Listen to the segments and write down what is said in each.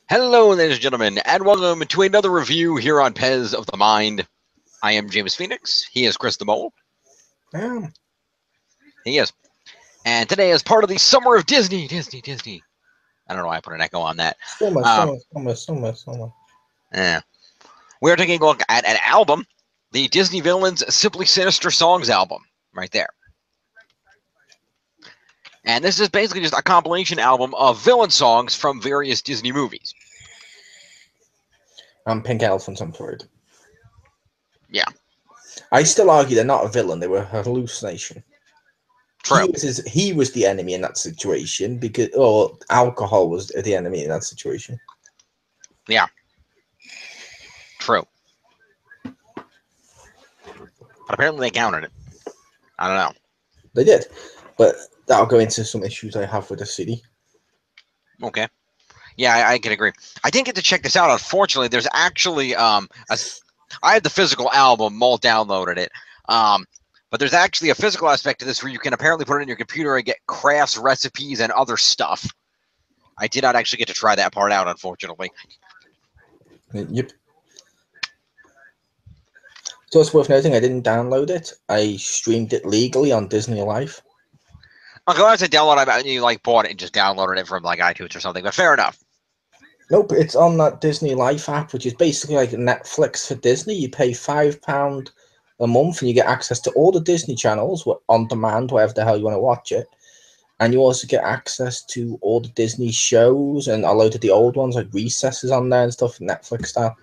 Hello, ladies and gentlemen, and welcome to another review here on Pez of the Mind. I am James Phoenix. He is Chris the Mole. Yeah. He is. And today, as part of the Summer of Disney. I don't know why I put an echo on that. Summer. Yeah. We're taking a look at an album, the Disney Villains Simply Sinister Songs album, right there. And this is basically just a compilation album of villain songs from various Disney movies. And Pink Elephants on Parade. Yeah. I still argue they're not a villain. They were a hallucination. True. He was the enemy in that situation because, or alcohol was the enemy in that situation. Yeah. True. But apparently they countered it. I don't know. They did, but that'll go into some issues I have with the city. Okay. Yeah, I can agree. I didn't get to check this out. Unfortunately, there's actually I had the physical album. Mole downloaded it. But there's actually a physical aspect to this where you can apparently put it in your computer and get crafts, recipes, and other stuff. I did not actually get to try that part out, unfortunately. Yep. So it's worth noting I didn't download it. I streamed it legally on Disney Life. I'm glad to download it. You like bought it and just downloaded it from like iTunes or something. But fair enough. Nope, it's on that Disney Life app, which is basically like Netflix for Disney. You pay £5 a month and you get access to all the Disney channels on demand, wherever the hell you want to watch it. And you also get access to all the Disney shows and a load of the old ones, like Recesses on there and stuff, Netflix style.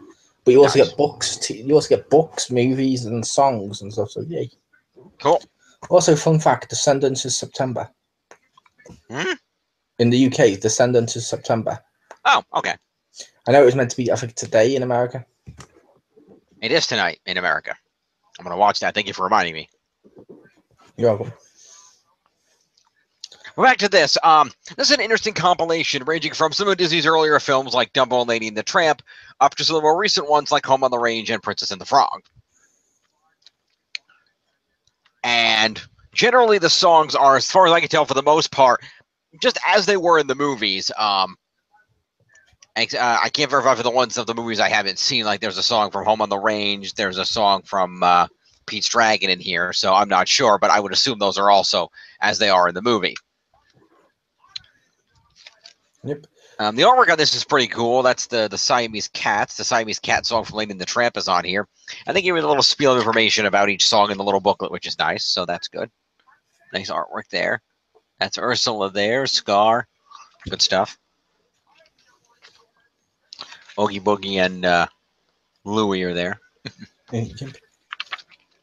But you also get books. You also get books, movies, and songs and stuff. So yay! Cool. Also, fun fact: Descendants is September. In the UK, Descendants is September. Oh, okay. I know it was meant to be, I think, today in America. It is tonight in America. I'm going to watch that. Thank you for reminding me. You're welcome. Well, back to this. This is an interesting compilation ranging from some of Disney's earlier films like Dumbo and Lady and the Tramp up to some of the more recent ones like Home on the Range and Princess and the Frog. And generally the songs are, as far as I can tell, for the most part, just as they were in the movies. I can't verify for the ones of the movies I haven't seen. Like there's a song from Home on the Range. There's a song from Pete's Dragon in here. So I'm not sure, but I would assume those are also as they are in the movie. Yep. The artwork on this is pretty cool. That's the Siamese Cats. The Siamese Cat song from Lady and the Tramp is on here. I think give you a little spiel of information about each song in the little booklet, which is nice. So that's good. Nice artwork there. That's Ursula there. Scar. Good stuff. Oogie Boogie and Louie are there.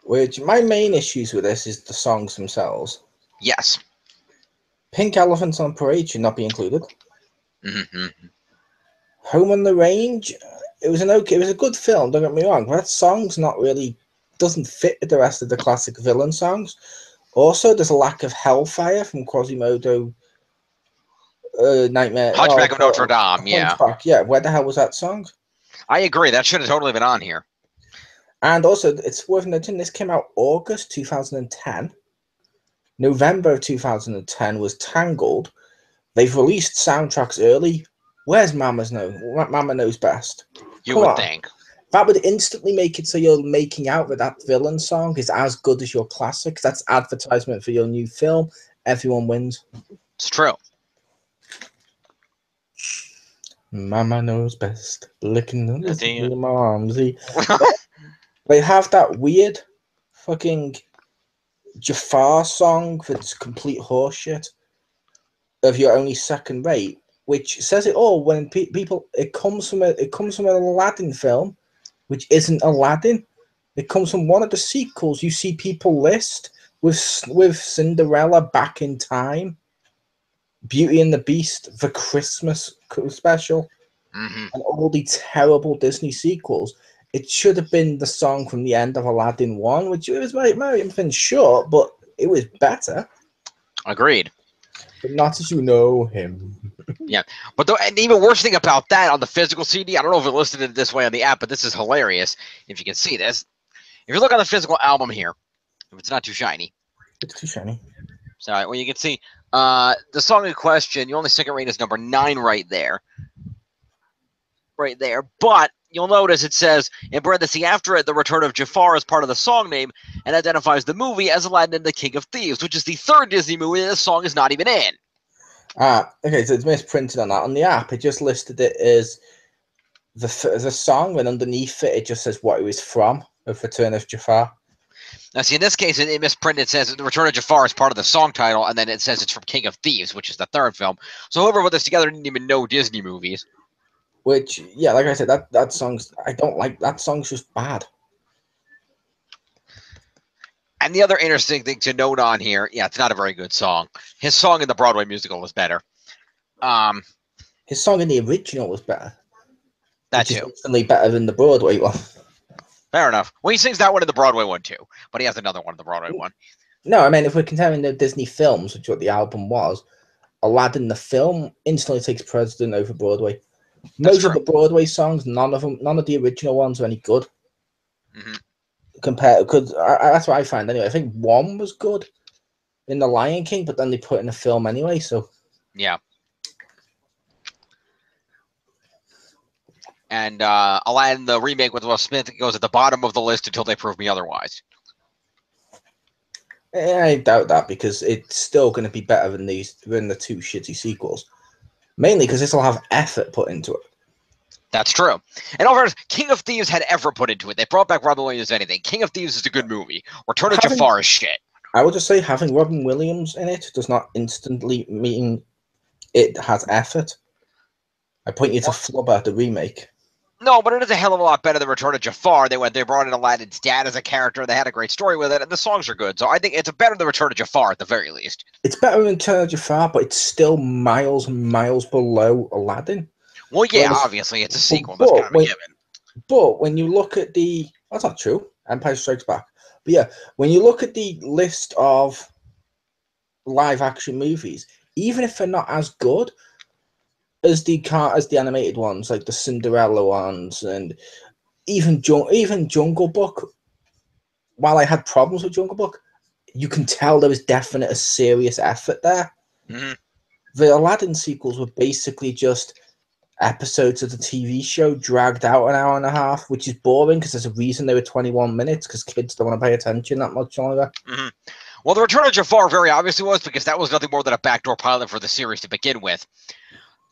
Which my main issues with this is the songs themselves. Yes. Pink Elephants on Parade should not be included. Mm-hmm. Home on the Range, it was a good film, don't get me wrong, but that song's not really, doesn't fit with the rest of the classic villain songs. Also, there's a lack of Hellfire from Quasimodo Nightmare. Hunchback of Notre Dame, yeah. Hunchback, yeah. Where the hell was that song? I agree. That should have totally been on here. And also, it's worth noting, this came out August 2010. November of 2010 was Tangled. They've released soundtracks early. Where's Mama's Know? Mama Knows Best. You would think. That would instantly make it so you're making out that villain song is as good as your classic. That's advertisement for your new film. Everyone wins. It's true. Mama knows best. Licking the momsy. They have that weird fucking Jafar song that's complete horseshit of You're Only Second Rate, which says it all when people it comes from an Aladdin film, which isn't Aladdin. It comes from one of the sequels you see people list with Cinderella Back in Time, Beauty and the Beast, the Christmas special, and all the terrible Disney sequels. It should have been the song from the end of Aladdin 1, which it might have been short, but it was better. Agreed. But not as you know him. Yeah, but and the even worse thing about that on the physical CD, I don't know if it listed it this way on the app, but this is hilarious. If you can see this, if you look on the physical album here, if it's not too shiny, it's too shiny. Sorry, well you can see the song in question. You only second rate is number 9 right there. right there. But you'll notice it says in parentheses after it, the return of Jafar is part of the song name and identifies the movie as Aladdin and the King of Thieves, which is the third Disney movie that this song is not even in. Okay, so it's misprinted on that. On the app, it just listed it as the song, and underneath it, it just says what it was from, of Return of Jafar. Now, see, in this case, it misprinted. It says The Return of Jafar is part of the song title, and then it says it's from King of Thieves, which is the third film. So whoever put this together didn't even know Disney movies. Which, yeah, like I said, that song's... I don't like... That song's just bad. And the other interesting thing to note on here, yeah, it's not a very good song. His song in the Broadway musical was better. His song in the original was better. That too. Instantly better than the Broadway one. Fair enough. Well, he sings that one in the Broadway one too, but he has another one in the Broadway one. No, I mean, if we're comparing the Disney films, which is what the album was, Aladdin the film instantly takes precedent over Broadway. Most of the Broadway songs, none of the original ones are any good. Mm-hmm. Because that's what I find anyway. I think one was good in The Lion King, but then they put in a film anyway. So yeah. And Aladdin, the remake with Will Smith, goes at the bottom of the list until they prove me otherwise. I doubt that, because it's still going to be better than the two shitty sequels. Mainly because this will have effort put into it. That's true. And over, King of Thieves had effort put into it. They brought back Robin Williams anything. King of Thieves is a good movie. Return of Jafar is shit. I would just say having Robin Williams in it does not instantly mean it has effort. I point you to Flubber, the remake. No, but it is a hell of a lot better than Return of Jafar. They brought in Aladdin's dad as a character. They had a great story with it, and the songs are good. So I think it's better than Return of Jafar at the very least. It's better than Return of Jafar, but it's still miles and miles below Aladdin. Well, yeah, obviously it's a sequel. That's kind of a given. But when you look at the... That's not true. Empire Strikes Back. But yeah, when you look at the list of live-action movies, even if they're not as good as the animated ones, like the Cinderella ones, and even Jungle Book, while I had problems with Jungle Book, you can tell there was definite a serious effort there. Mm-hmm. The Aladdin sequels were basically just episodes of the TV show dragged out an hour and a half, which is boring because there's a reason they were 21 minutes, because kids don't want to pay attention that much longer. Mm-hmm. Well, the Return of Jafar very obviously was, because that was nothing more than a backdoor pilot for the series to begin with.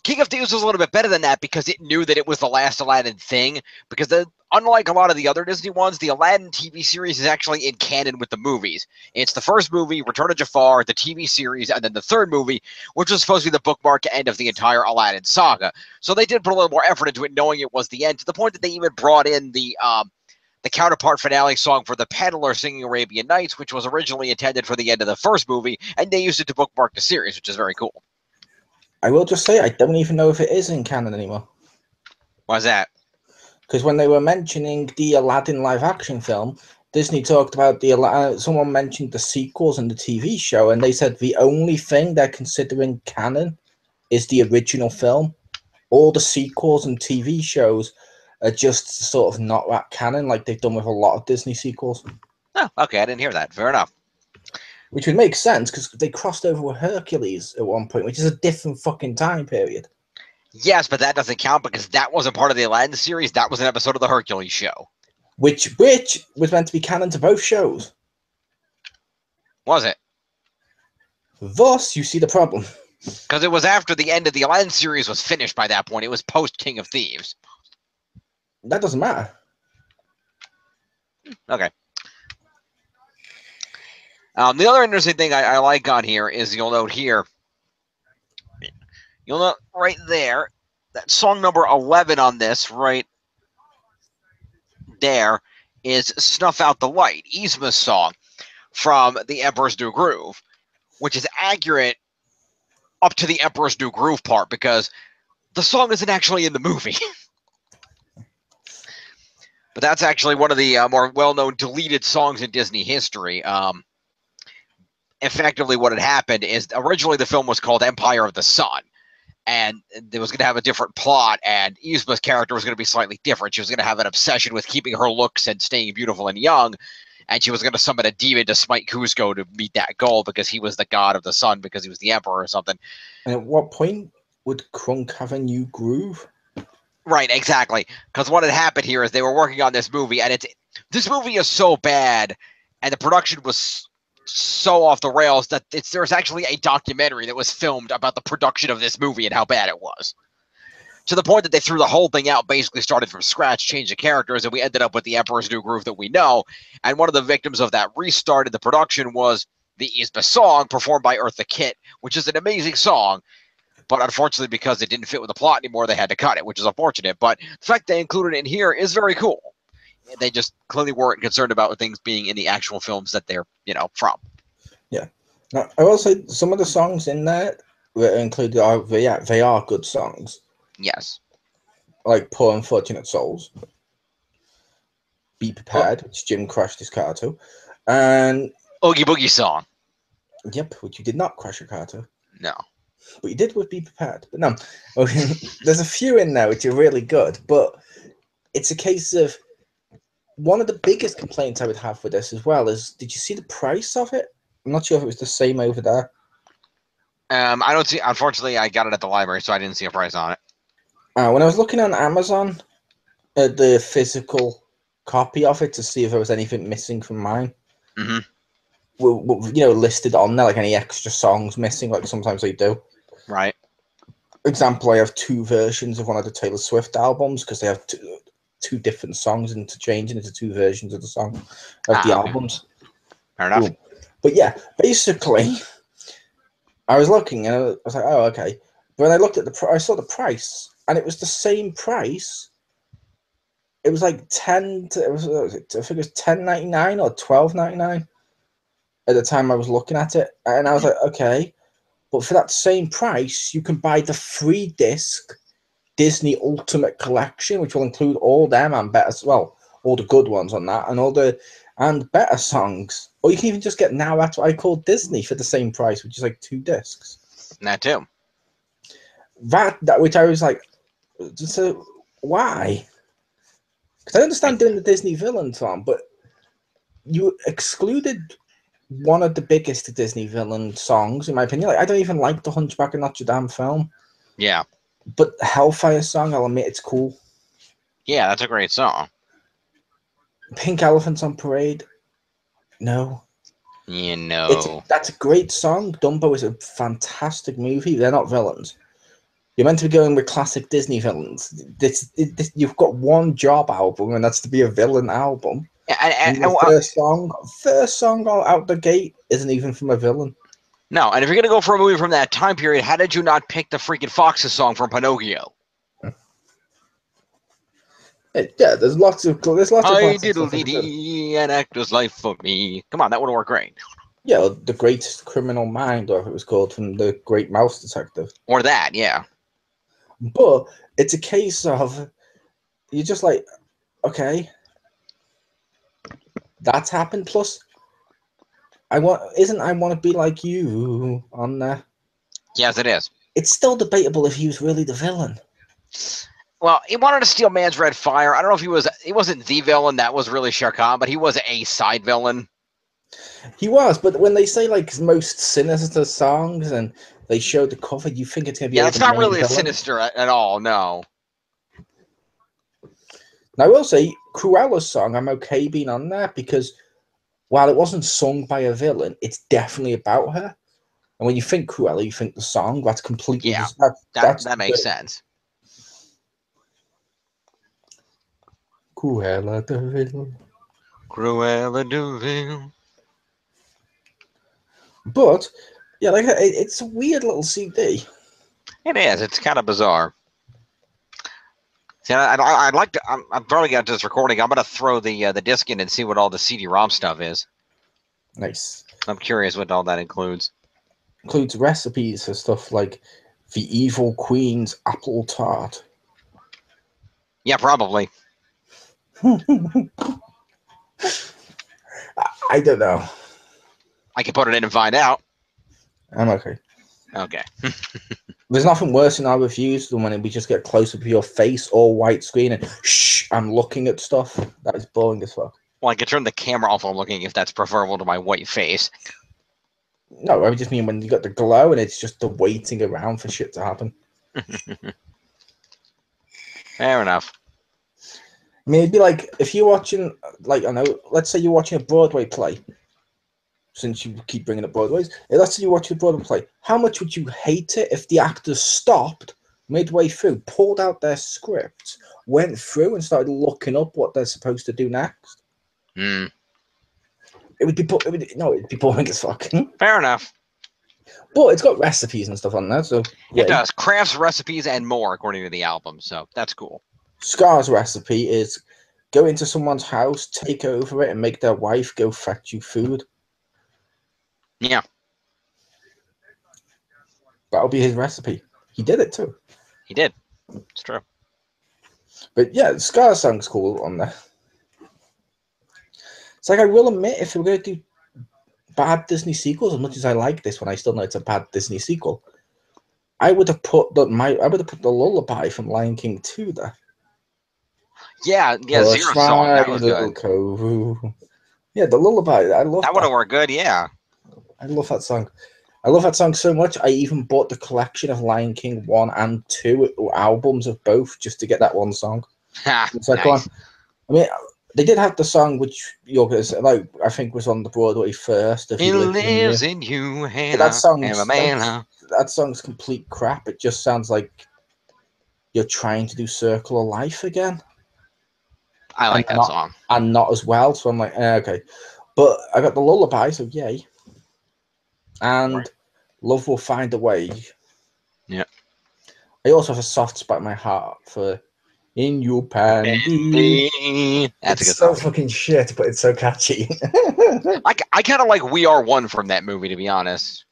King of Thieves was a little bit better than that because it knew that it was the last Aladdin thing, because unlike a lot of the other Disney ones, the Aladdin TV series is actually in canon with the movies. It's the first movie, Return of Jafar, the TV series, and then the third movie, which was supposed to be the bookmark end of the entire Aladdin saga. So they did put a little more effort into it, knowing it was the end, to the point that they even brought in the counterpart finale song for the Peddler singing Arabian Nights, which was originally intended for the end of the first movie, and they used it to bookmark the series, which is very cool. I will just say, I don't even know if it is in canon anymore. Why's that? Because when they were mentioning the Aladdin live-action film, Disney talked about someone mentioned the sequels and the TV show, and they said the only thing they're considering canon is the original film. All the sequels and TV shows are just sort of not that canon, like they've done with a lot of Disney sequels. Oh, okay, I didn't hear that. Fair enough. Which would make sense, because they crossed over with Hercules at one point, which is a different fucking time period. Yes, but that doesn't count because that wasn't part of the Aladdin series. That was an episode of the Hercules show. Which was meant to be canon to both shows. Was it? Thus, you see the problem. Because it was after the end of the Aladdin series was finished by that point. It was post King of Thieves. That doesn't matter. Okay. The other interesting thing I like on here is you'll note right there, that song number 11 on this right there is Snuff Out the Light, Yzma's song from The Emperor's New Groove, which is accurate up to the Emperor's New Groove part, because the song isn't actually in the movie. But that's actually one of the more well-known deleted songs in Disney history. Effectively, what had happened is originally the film was called Empire of the Sun, and it was going to have a different plot, and Yzma's character was going to be slightly different. She was going to have an obsession with keeping her looks and staying beautiful and young, and she was going to summon a demon to smite Cusco to meet that goal, because he was the god of the sun, because he was the emperor or something. And at what point would Crunk have a new groove? Right, exactly. Because what had happened here is they were working on this movie, and this movie is so bad, and the production was so off the rails that there's actually a documentary that was filmed about the production of this movie and how bad it was. To the point that they threw the whole thing out, basically started from scratch, changed the characters, and we ended up with the Emperor's New Groove that we know. And one of the victims of that restart in the production was the Isba song performed by Eartha Kitt, which is an amazing song. But unfortunately, because it didn't fit with the plot anymore, they had to cut it, which is unfortunate. But the fact they included it in here is very cool. They just clearly weren't concerned about things being in the actual films that they're, from. Yeah. Now, I will say some of the songs in there that are included are they are good songs. Yes. Like Poor Unfortunate Souls. Be Prepared, which Jim crashed his car to. And Oogie Boogie song. Yep, which you did not crash your car to. No. But you did with Be Prepared. But no, there's a few in there which are really good, but it's a case of one of the biggest complaints I would have with this as well is, did you see the price of it? I'm not sure if it was the same over there. I don't see. Unfortunately, I got it at the library, so I didn't see a price on it. When I was looking on Amazon at the physical copy of it to see if there was anything missing from mine, listed on there, like any extra songs missing, like sometimes they do. Right. Example, I have 2 versions of one of the Taylor Swift albums because they have two different songs interchanging into 2 versions of the song of the albums. Fair enough. Ooh. But yeah, basically, I was looking and I was like, oh, okay. But when I looked at I saw the price, and it was the same price. It was like I think it was $10.99 or $12.99 at the time I was looking at it, and I was like, okay. But for that same price, you can buy the 3-disc Disney Ultimate Collection, which will include all them and better, all the good ones on that, and better songs. Or you can even just get Now That's What I Call Disney for the same price, which is like 2 discs. That too. That which I was like, so why? Because I understand doing the Disney villain song, but you excluded one of the biggest Disney villain songs, in my opinion. Like, I don't even like the Hunchback of Notre Dame film. Yeah. But Hellfire song, I'll admit it's cool. Yeah, that's a great song. Pink Elephants on Parade, no. That's a great song. Dumbo is a fantastic movie. They're not villains. You're meant to be going with classic Disney villains. You've got one job album, and that's to be a villain album. And the first song out the gate isn't even from a villain. No, and if you're gonna go for a movie from that time period, how did you not pick the freaking Foxes song from Pinocchio? Yeah, there's lots of I diddle-dee-dee, an actor's life for me. Come on, that would work great. Yeah, The Great Criminal Mind, or whatever it was called, from The Great Mouse Detective. Or that, yeah. But it's a case of you're just like, okay, that's happened. Plus, I want to be like you on there. Yes, it is. It's still debatable if he was really the villain. Well, he wanted to steal Man's Red Fire. I don't know if he wasn't the villain. That was really Shah Khan, but he was a side villain. He was, but when they say like most sinister songs and they show the cover, you think it's going to be it's not really sinister at all, no. Now, I will say, Cruella's song, I'm okay being on there because while it wasn't sung by a villain, it's definitely about her. And when you think Cruella, you think the song. That's completely... Yeah, that makes sense. Cruella de Vil. Cruella de Vil. But, yeah, like it's a weird little CD. It is. It's kind of bizarre. See, I'd like to... I'm probably got this recording. I'm going to throw the disc in and see what all the CD-ROM stuff is. Nice. I'm curious what all that includes. Includes recipes for stuff like the Evil Queen's apple tart. Yeah, probably. I don't know. I can put it in and find out. I'm okay. Okay. There's nothing worse in our reviews than when we just get close up to your face, all white screen, and shh, I'm looking at stuff. That is boring as fuck. Well, I can turn the camera off while I'm looking if that's preferable to my white face. No, I just mean when you got the glow and it's just the waiting around for shit to happen. Fair enough. I mean, it'd be like if you're watching, like, I know, let's say you're watching a Broadway play. Since you keep bringing up Broadways, let's say you watch a Broadway play. How much would you hate it if the actors stopped midway through, pulled out their scripts, went through and started looking up what they're supposed to do next? Mm. It would be it'd be boring as fuck. Fair enough. But it's got recipes and stuff on there, so yeah. It does. Crafts, recipes, and more, according to the album. So that's cool. Scar's recipe is go into someone's house, take over it, and make their wife go fetch you food. Yeah. That'll be his recipe. He did it too. He did. It's true. But yeah, Scar song's cool on there. It's like, I will admit, if we're going to do bad Disney sequels, as much as I like this one, I still know it's a bad Disney sequel. I would have put the lullaby from Lion King 2 there. Yeah, Zero Song. That was good. Kovu. Yeah, the lullaby. I love that. Would have worked good, yeah. I love that song. I love that song so much. I even bought the collection of Lion King 1 and 2 albums of both just to get that one song. So nice. I mean, they did have the song which like I think was on the Broadway first. He lives in you, Hannah. That song's complete crap. It just sounds like you're trying to do Circle of Life again. I like that song. And not as well, so I'm like, okay. But I got the lullaby, so yay. And Love Will Find a Way. Yeah. I also have a soft spot in my heart for In Your Panty. That's a good song. So fucking shit, but it's so catchy. I kind of like We Are One from that movie, to be honest.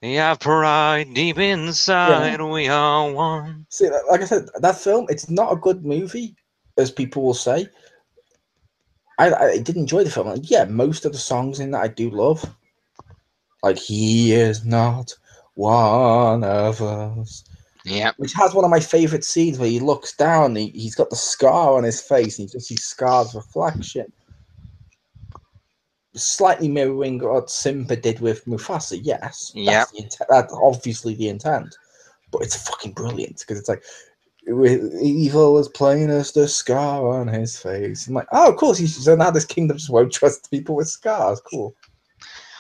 We have pride deep inside. Yeah. We are one. See, like I said, that film, it's not a good movie, as people will say. I did enjoy the film. And yeah, most of the songs in that I do love. Like, he is not one of us. Yeah. Which has one of my favorite scenes where he looks down, he's got the scar on his face, and you just see Scar's reflection. Slightly mirroring what Simba did with Mufasa, yes. Yeah. That's obviously the intent. But it's fucking brilliant, because it's like, evil as plain as the scar on his face. I'm like, oh, of course, so now this kingdom just won't trust people with scars. Cool.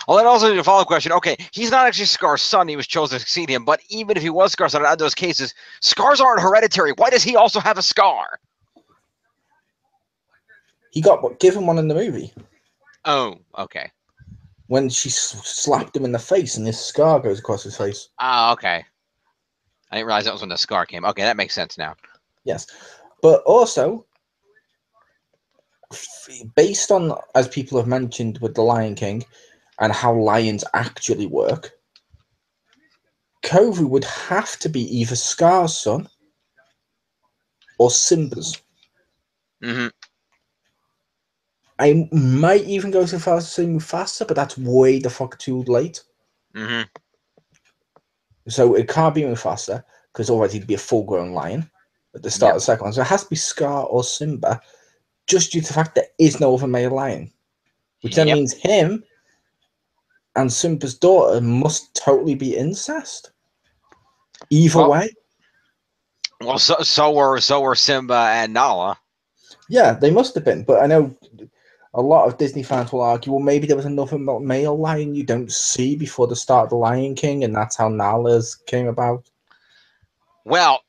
Well, then also a follow-up question. Okay, he's not actually Scar's son. He was chosen to succeed him. But even if he was Scar's son, in those cases, scars aren't hereditary. Why does he also have a scar? He got given one in the movie. Oh, okay. When she slapped him in the face and this scar goes across his face. Oh, okay. I didn't realize that was when the scar came. Okay, that makes sense now. Yes. But also, based on, as people have mentioned with The Lion King, and how lions actually work, Kovu would have to be either Scar's son or Simba's. Mm-hmm. I might even go so far as to say Mufasa, but that's way the fuck too late. Mm-hmm. So it can't be Mufasa, because otherwise he'd be a full-grown lion at the start of the second one. So it has to be Scar or Simba, just due to the fact there is no other male lion. Which then means him and Simba's daughter must totally be incest. Either way. Well, so were Simba and Nala. Yeah, they must have been. But I know a lot of Disney fans will argue, well, maybe there was another male lion you don't see before the start of The Lion King, and that's how Nala's came about. Well,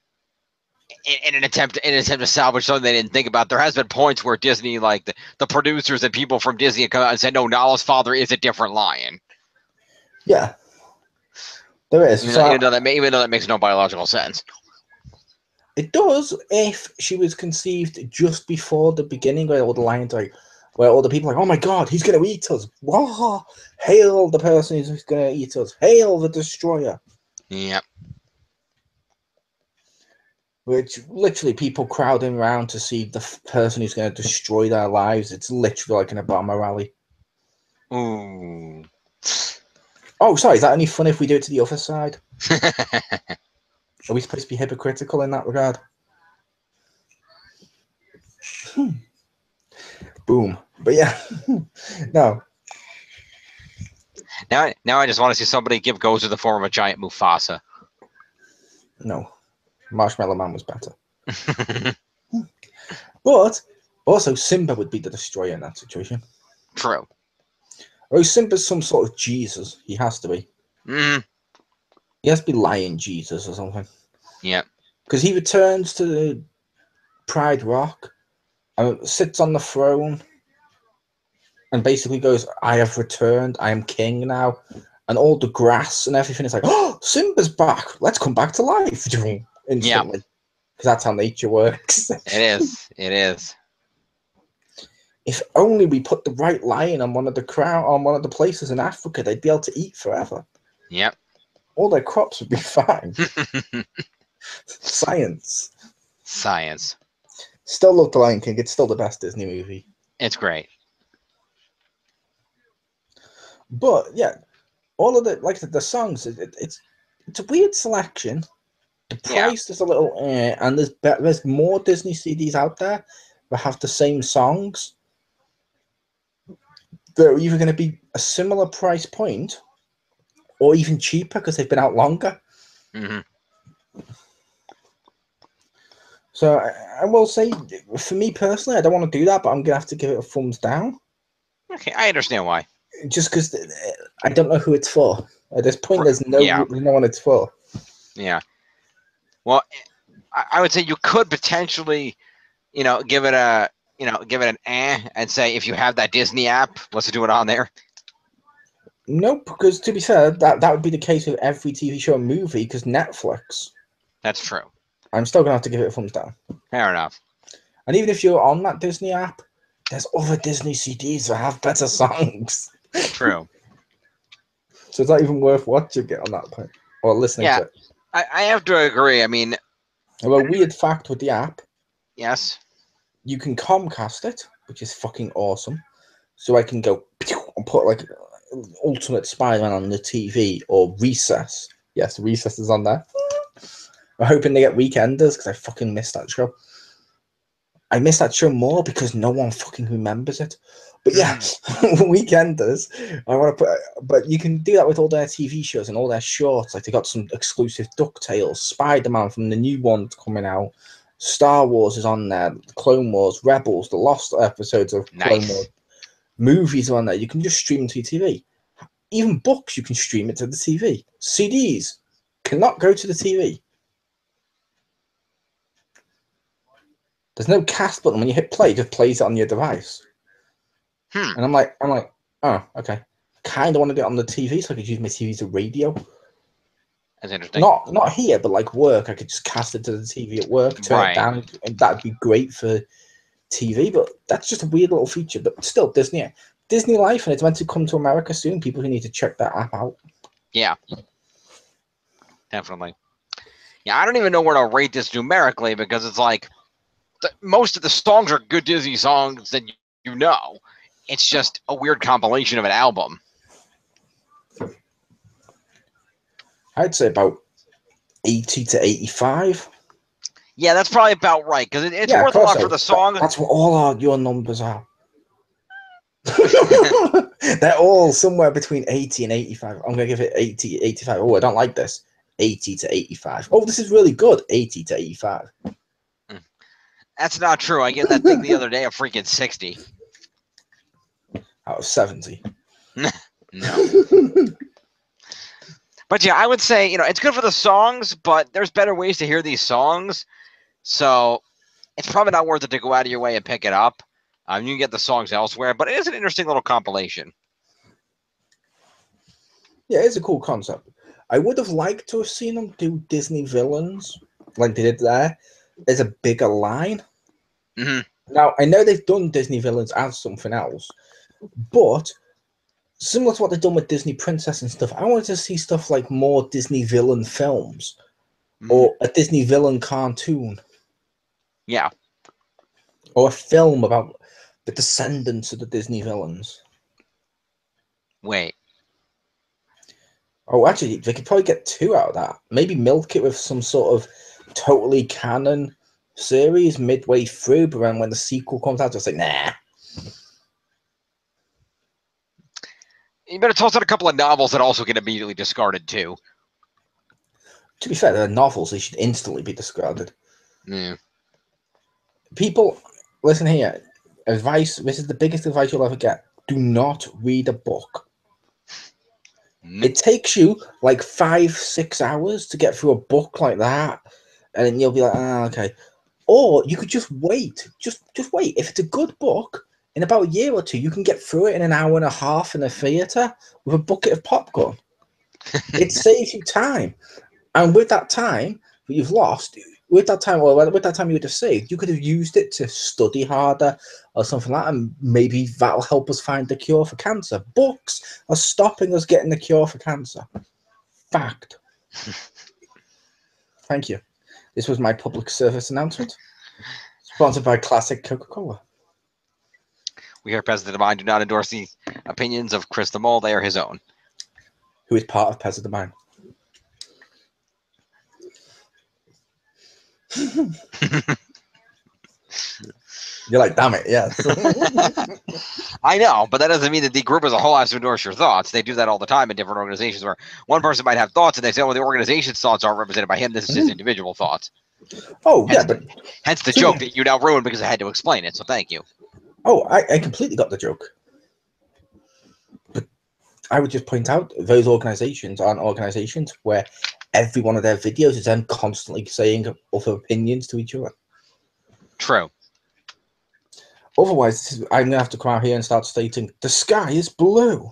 in an attempt to salvage something they didn't think about, there has been points where Disney, like the producers and people from Disney, have come out and said, no, Nala's father is a different lion. Yeah, there is. Even though that makes no biological sense. It does if she was conceived just before the beginning, where all the lions where all the people are like, oh my god, he's going to eat us. Whoa, hail the person who's going to eat us. Hail the destroyer. Yep. Which literally people crowding around to see the person who's going to destroy their lives. It's literally like an Obama rally. Ooh. Oh, sorry, is that any fun if we do it to the other side? Are we supposed to be hypocritical in that regard? Boom. But yeah, no. Now I just want to see somebody give Gozer the form of a giant Mufasa. No. Marshmallow Man was better. But also, Simba would be the destroyer in that situation. True. Oh, Simba's some sort of Jesus. He has to be. Mm. He has to be Lion Jesus or something. Yep. Because he returns to the Pride Rock and sits on the throne and basically goes, I have returned. I am king now. And all the grass and everything is like, oh, Simba's back. Let's come back to life instantly. Because that's how nature works. It is. It is. If only we put the right lion on one of the places in Africa, they'd be able to eat forever. Yep. All their crops would be fine. Science. Science. Still love The Lion King. It's still the best Disney movie. It's great. But yeah, all of the songs. It's a weird selection. The price is a little, and there's more Disney CDs out there that have the same songs. They're either going to be a similar price point or even cheaper because they've been out longer. Mm-hmm. So I will say, for me personally, I don't want to do that, but I'm going to have to give it a thumbs down. Okay, I understand why. Just because I don't know who it's for. At this point, there's no one it's for. Yeah. Well, I would say you could potentially, give it an and say if you have that Disney app, let's do it on there. Nope, because to be fair, that would be the case with every TV show and movie, because Netflix. That's true. I'm still going to have to give it a thumbs down. Fair enough. And even if you're on that Disney app, there's other Disney CDs that have better songs. True. So it's not even worth watching it on that point, or listening to it. I have to agree. I mean... Well, a weird fact with the app. Yes. You can Comcast it, which is fucking awesome. So I can go and put like Ultimate Spider-Man on the TV, or Recess. Yes, Recess is on there. I'm hoping they get Weekenders because I fucking missed that show. I miss that show more because no one fucking remembers it. But yeah, Weekenders. I want to put, but you can do that with all their TV shows and all their shorts. Like they got some exclusive DuckTales, Spider-Man from the new one coming out. Star Wars is on there. Clone Wars, Rebels, the lost episodes of Clone Wars. Movies are on there. You can just stream to your TV. Even books, you can stream it to the TV. CDs cannot go to the TV. There's no cast button. When you hit play, it just plays it on your device. And I'm like, oh, okay. I kind of want to do it on the TV so I could use my TV as a radio. That's interesting. Not here, but like work. I could just cast it to the TV at work, turn it down, and that'd be great for TV. But that's just a weird little feature. But still, Disney Life, and it's meant to come to America soon. People who need to check that app out. Yeah, definitely. Yeah, I don't even know where to rate this numerically because it's like most of the songs are good Disney songs that you know. It's just a weird compilation of an album. I'd say about 80 to 85. Yeah, that's probably about right because it's worth a lot for the song. That's what all your numbers are. They're all somewhere between 80 and 85. I'm going to give it 80, 85. Oh, I don't like this. 80 to 85. Oh, this is really good. 80 to 85. That's not true. I get that thing the other day, a freaking 60. Out of 70. No. But yeah, I would say, it's good for the songs, but there's better ways to hear these songs. So it's probably not worth it to go out of your way and pick it up. You can get the songs elsewhere, but it is an interesting little compilation. Yeah, it's a cool concept. I would have liked to have seen them do Disney villains like they did there. There's a bigger line. Mm-hmm. Now, I know they've done Disney villains as something else, but similar to what they've done with Disney Princess and stuff, I wanted to see stuff like more Disney villain films or a Disney villain cartoon. Yeah. Or a film about the descendants of the Disney villains. Wait. Oh, actually, they could probably get 2 out of that. Maybe milk it with some sort of totally canon series midway through, but then when the sequel comes out, just like, nah. You better toss out a couple of novels that also get immediately discarded, too. To be fair, they're novels. They should instantly be discarded. Yeah. People, listen here. Advice. This is the biggest advice you'll ever get. Do not read a book. It takes you like 5-6 hours to get through a book like that, and then you'll be like, okay. Or you could just wait. Just wait. If it's a good book, in about a year or two, you can get through it in an hour and a half in a theatre with a bucket of popcorn. It saves you time, and with that time that you've lost, with that time you would have saved, you could have used it to study harder or something like that, and maybe that'll help us find the cure for cancer. Books are stopping us getting the cure for cancer. Fact. Thank you. This was my public service announcement, sponsored by Classic Coca-Cola. We here at Pez of the Mind do not endorse the opinions of Chris the Mole. They are his own. Who is part of Pez of the Mind. You're like, damn it, yes. I know, but that doesn't mean that the group as a whole has to endorse your thoughts. They do that all the time in different organizations where one person might have thoughts and they say, well, the organization's thoughts aren't represented by him. This is his individual thoughts. Oh, hence, yeah, but... Hence the joke that you now ruined because I had to explain it, so thank you. Oh, I completely got the joke. But I would just point out, those organizations aren't organizations where every one of their videos is them constantly saying other opinions to each other. True. Otherwise, I'm going to have to come out here and start stating, the sky is blue.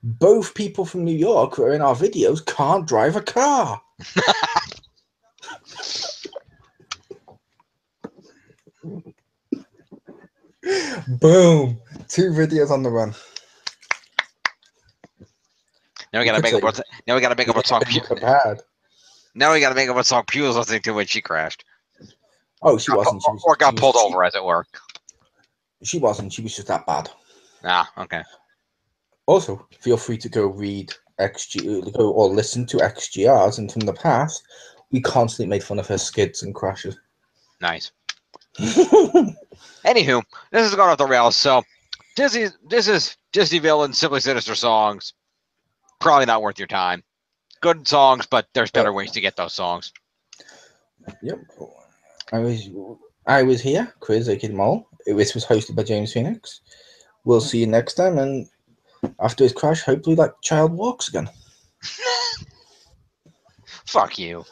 Both people from New York who are in our videos can't drive a car. Boom. 2 videos on the run. Now we gotta make up what song Now we gotta make up what song Pew was listening to when she crashed. Oh, she wasn't. Or got pulled over, as it were. She wasn't. She was just that bad. Ah, okay. Also, feel free to go read or listen to XGRs, and from the past, we constantly made fun of her skids and crashes. Nice. Anywho, this has gone off the rails. So, this is Disney Villain, Simply Sinister Songs. Probably not worth your time. Good songs, but there's better ways to get those songs. Yep. I was here, Chriz, aka Mole. This was hosted by James Phoenix. We'll see you next time, and after his crash, hopefully that child walks again. Fuck you.